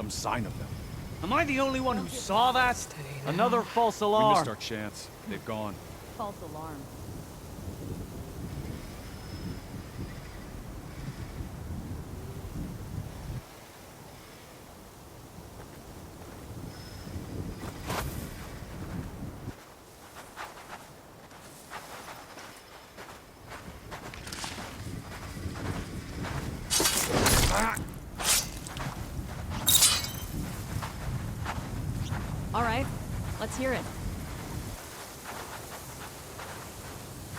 some sign of them. Am I the only one who saw that? Another false alarm. We missed our chance. They've gone. False alarm. All right, let's hear it.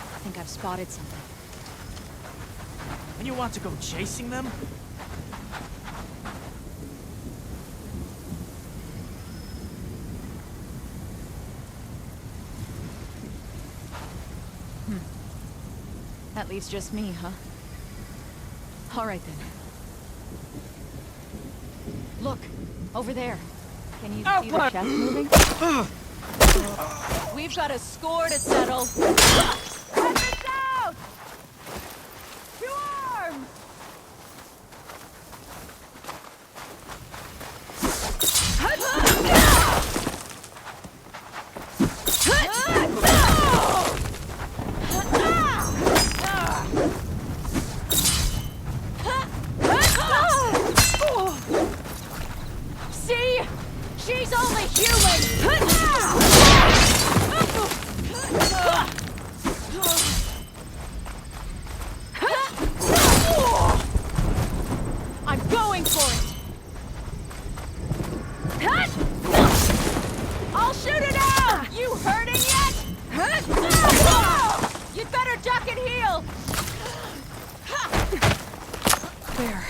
I think I've spotted something. And you want to go chasing them? At least just me, huh? All right then. Look, over there. Can you see the chest moving? We've got a score to settle. Weapons out! To arms! See? She's only human! I'm going for it! I'll shoot it out! You hurting yet? You'd better duck and heal! There.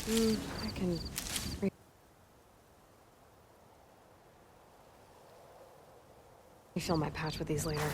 I can refill my pouch with these later.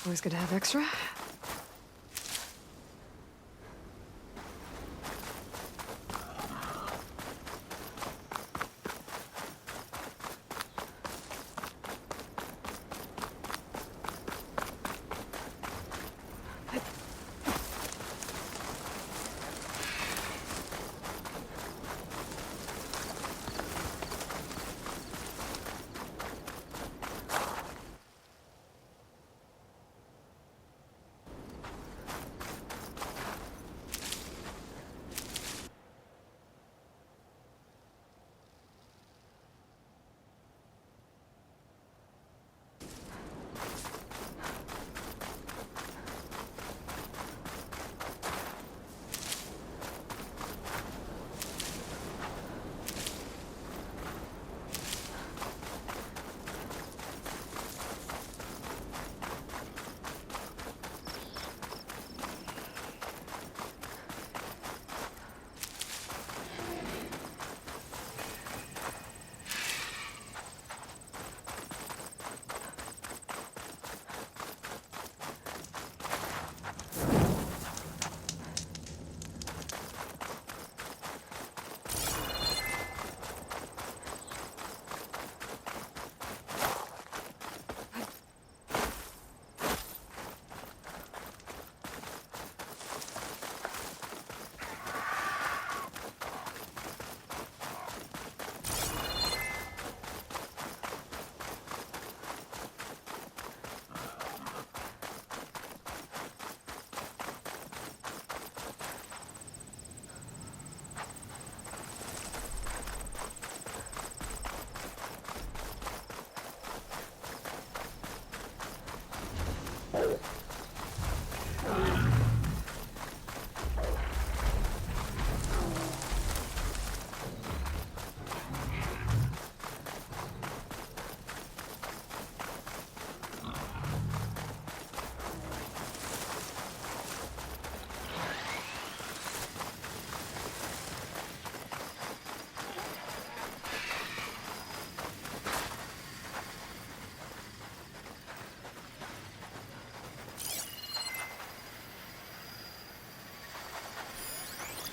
Always good to have extra.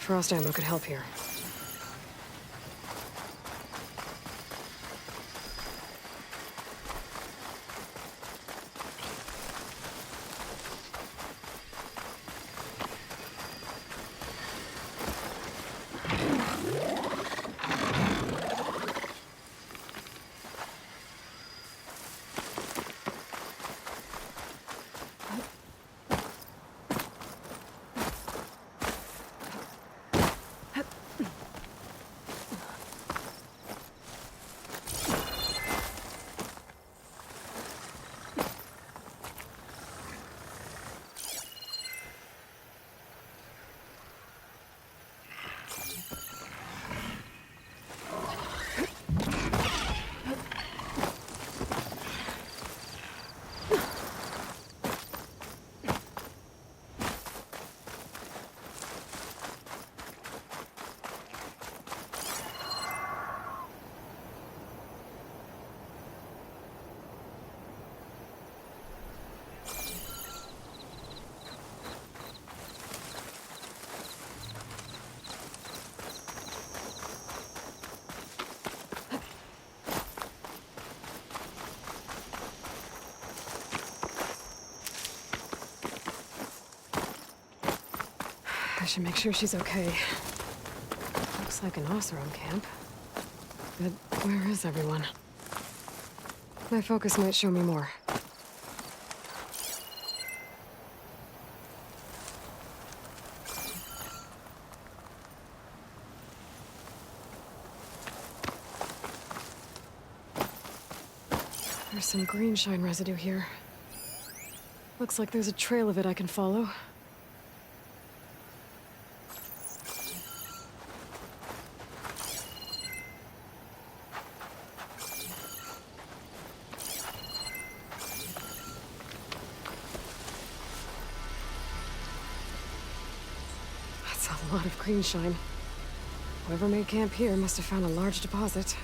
Frost ammo could help here. I should make sure she's okay. Looks like an Oseram camp. But where is everyone? My focus might show me more. There's some green shine residue here. Looks like there's a trail of it I can follow. That's a lot of green shine. Whoever made camp here must have found a large deposit.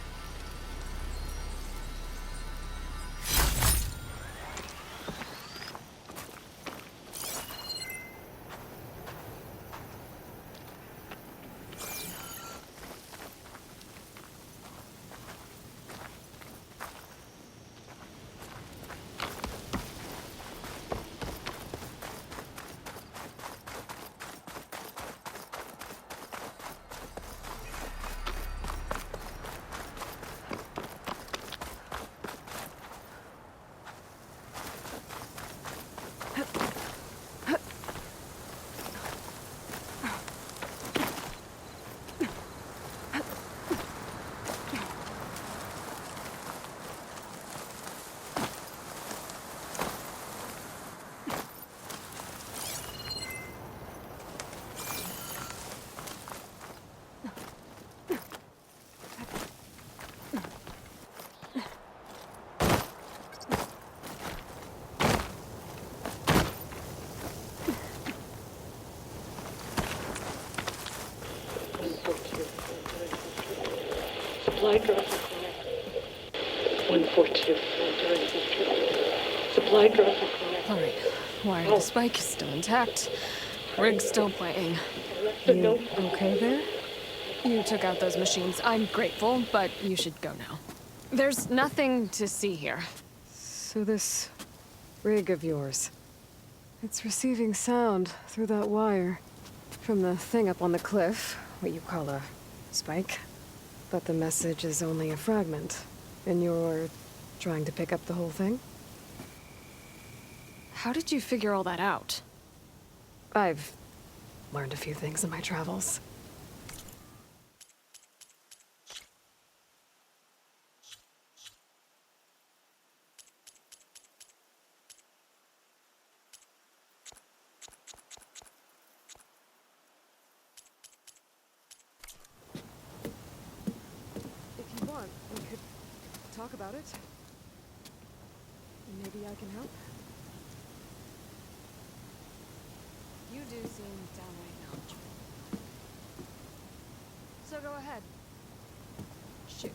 Supply drop required. 142. During sector. Supply drop required. Alright. Wire to the spike is still intact. Rig's still playing. The You note. okay there? You took out those machines. I'm grateful, but you should go now. There's nothing to see here. So this rig of yours, it's receiving sound through that wire from the thing up on the cliff, what you call a spike. But the message is only a fragment, and you're trying to pick up the whole thing? How did you figure all that out? I've learned a few things in my travels. If you want, we could talk about it. Maybe I can help. You do seem downright knowledgeable. So go ahead. Shoot.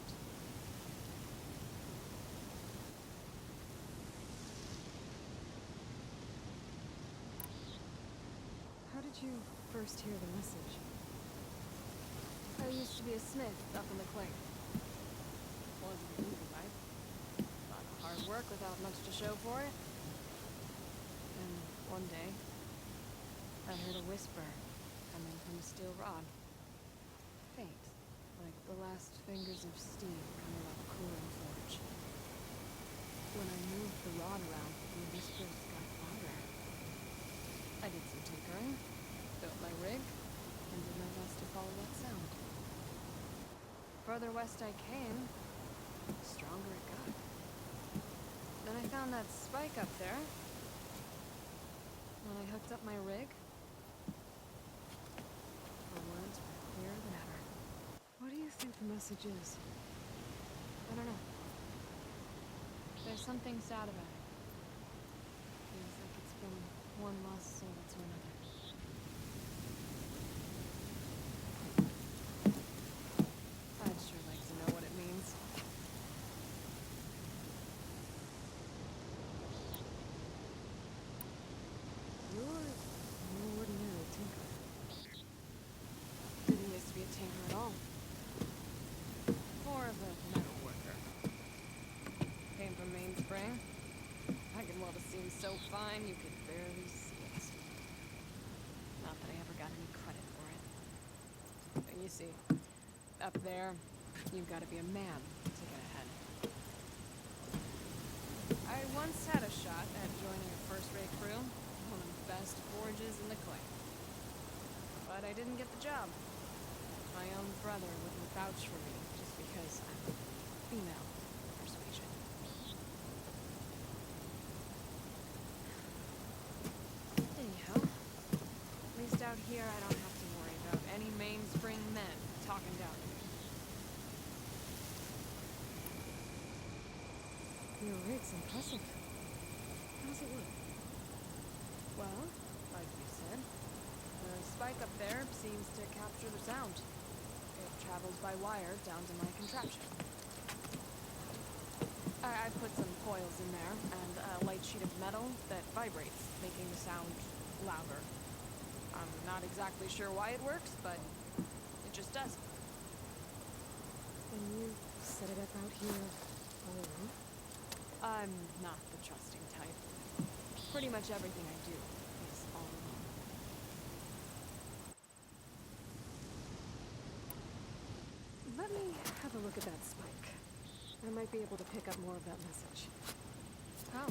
How did you first hear the message? I used to be a smith up in the clay. Wasn't an easy life. A lot of hard work without much to show for it. And one day, I heard a whisper coming from a steel rod. Faint, like the last fingers of steam coming off a cooling forge. When I moved the rod around, the whispers got louder. I did some tinkering, built my rig, and did my best to follow that sound. Further west I came, the stronger it got. Then I found that spike up there. When I hooked up my rig, the words were clearer than ever. What do you think the message is? I don't know. There's something sad about it. Feels like it's been one lost soul to another. I'd sure like to know what it means. You're no ordinary tinker. Didn't used to be a tinker at all. More of a metal worker. Came from Mainspring. I can weld a seam so fine you could barely see it. Not that I ever got any credit for it. But you see, up there, you've got to be a man to get ahead. I once had a shot at joining a first-rate crew, one of the best forges in the clay. But I didn't get the job. My own brother wouldn't vouch for me just because I'm female persuasion. Anyhow, at least out here I don't have to worry about any mainspring men talking down to me. Your rig's impressive. How does it work? Well, like you said, the spike up there seems to capture the sound. It travels by wire down to my contraption. I put some coils in there and a light sheet of metal that vibrates, making the sound louder. I'm not exactly sure why it works, but it just does. And you set it up out here all alone? I'm not the trusting type. Pretty much everything I do is all alone. Let me have a look at that spike. I might be able to pick up more of that message. How?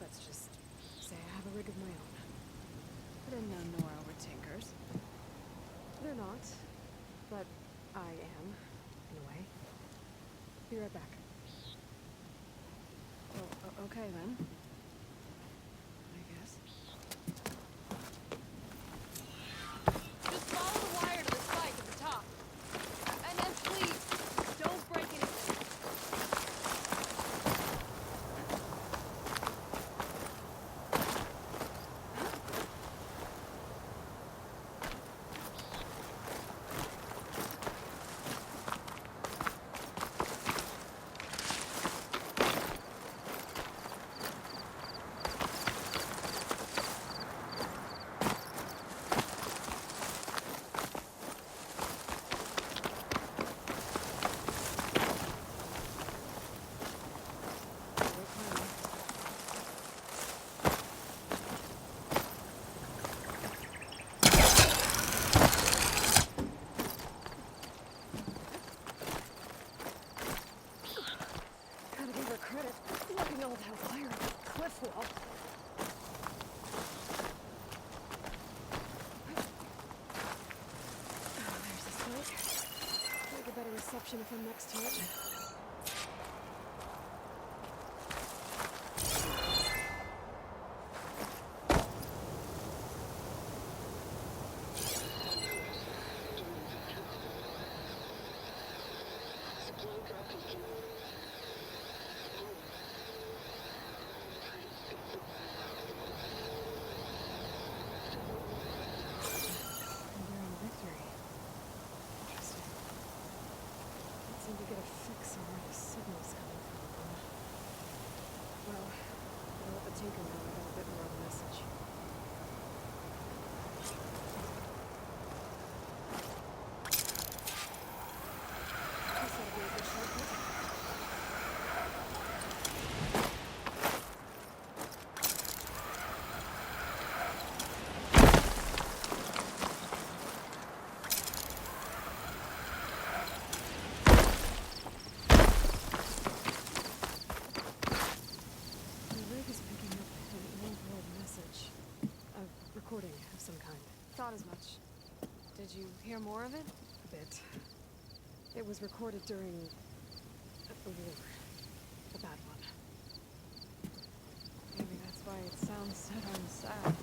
Let's just say I have a rig of my own. I didn't know Nora were tinkers. They're not, but I am, in a way. Be right back. Oh, okay then. I guess. Just follow the wire to the spike at the top. And then please, don't break anything. reception if I'm next to it. Enduring victory. Interesting. Can't seem to get a fix on where the signal's coming from. Well, I'll let the Tinker know I got a bit more of a message. Guess that'll be a good shortcut. The rig is picking up an old-world message. A recording of some kind. Thought as much. Did you hear more of it? A bit. It was recorded during a war. A bad one. Maybe that's why it sounds so darn sad.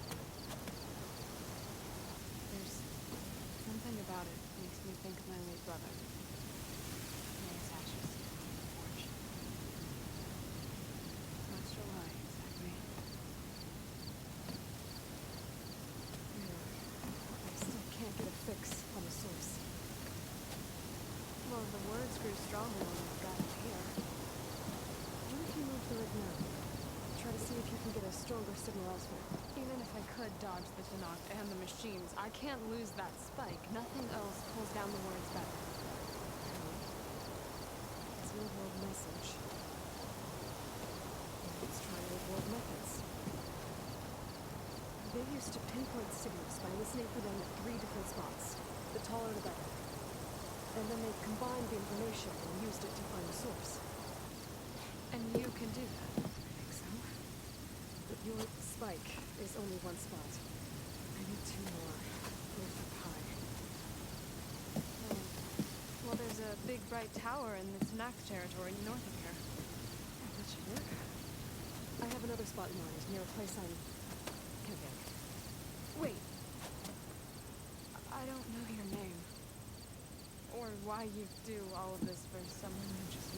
There's something about it makes me think of my late brother. My attachments to the forge. Not sure why exactly. I still can't get a fix on the source. Well, the words grew stronger when we got it here. What if you move the rig now? Try to see if you can get a stronger signal elsewhere. Even if I could dodge the Tanakh and the machines, I can't lose that spike. Nothing else pulls down the words better. It's an old-world message. Let's try old-world methods. They used to pinpoint signals by listening for them at 3 different spots. The taller the better. And then they combined the information and used it to find the source. And you can do that. I think so. But your spike is only one spot. I need 2 more. Both up high. Well, there's a big bright tower in the Tanakh territory north of here. Yeah, that should work. I have another spot in mind near a place I'm camping. Wait. I don't know your name. Or why you do all of this for someone who just